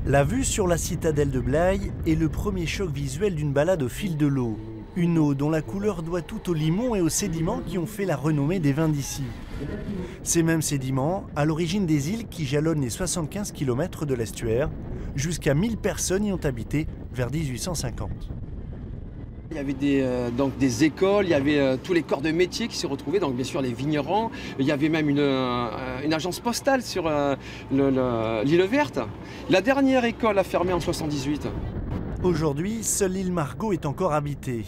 La vue sur la citadelle de Blaye est le premier choc visuel d'une balade au fil de l'eau. Une eau dont la couleur doit tout au limon et aux sédiments qui ont fait la renommée des vins d'ici. Ces mêmes sédiments, à l'origine des îles qui jalonnent les 75 km de l'estuaire, jusqu'à 1000 personnes y ont habité vers 1850. Il y avait donc des écoles, il y avait tous les corps de métier qui se retrouvaient, donc bien sûr les vignerons. Il y avait même une agence postale sur l'île verte. La dernière école a fermé en 78. Aujourd'hui, seule l'île Margot est encore habitée.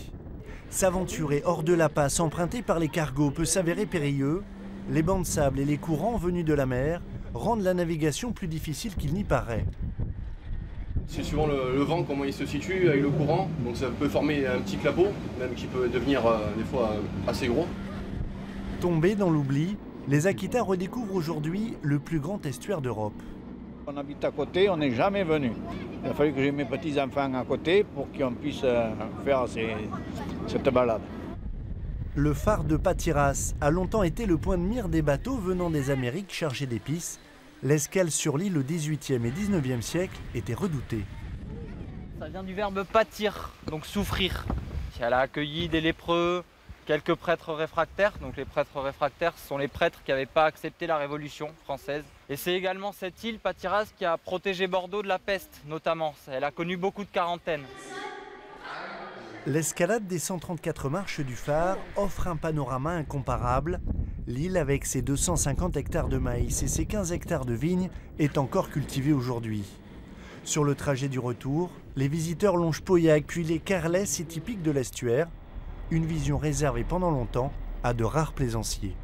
S'aventurer hors de la passe empruntée par les cargos peut s'avérer périlleux. Les bancs de sable et les courants venus de la mer rendent la navigation plus difficile qu'il n'y paraît. C'est suivant le vent, comment il se situe avec le courant. Donc ça peut former un petit clapot, même qui peut devenir des fois assez gros. Tombés dans l'oubli, les Aquitains redécouvrent aujourd'hui le plus grand estuaire d'Europe. On habite à côté, on n'est jamais venu. Il a fallu que j'ai mes petits-enfants à côté pour qu'on puisse faire cette balade. Le phare de Patiras a longtemps été le point de mire des bateaux venant des Amériques chargés d'épices. L'escale sur l'île au XVIIIe et XIXe siècle était redoutée. Ça vient du verbe pâtir, donc souffrir. Elle a accueilli des lépreux, quelques prêtres réfractaires. Donc les prêtres réfractaires sont les prêtres qui n'avaient pas accepté la Révolution française. Et c'est également cette île, Patiras, qui a protégé Bordeaux de la peste, notamment. Elle a connu beaucoup de quarantaines. L'escalade des 134 marches du phare offre un panorama incomparable. L'île, avec ses 250 hectares de maïs et ses 15 hectares de vignes, est encore cultivée aujourd'hui. Sur le trajet du retour, les visiteurs longent Pauillac puis les carrelets si typiques de l'estuaire. Une vision réservée pendant longtemps à de rares plaisanciers.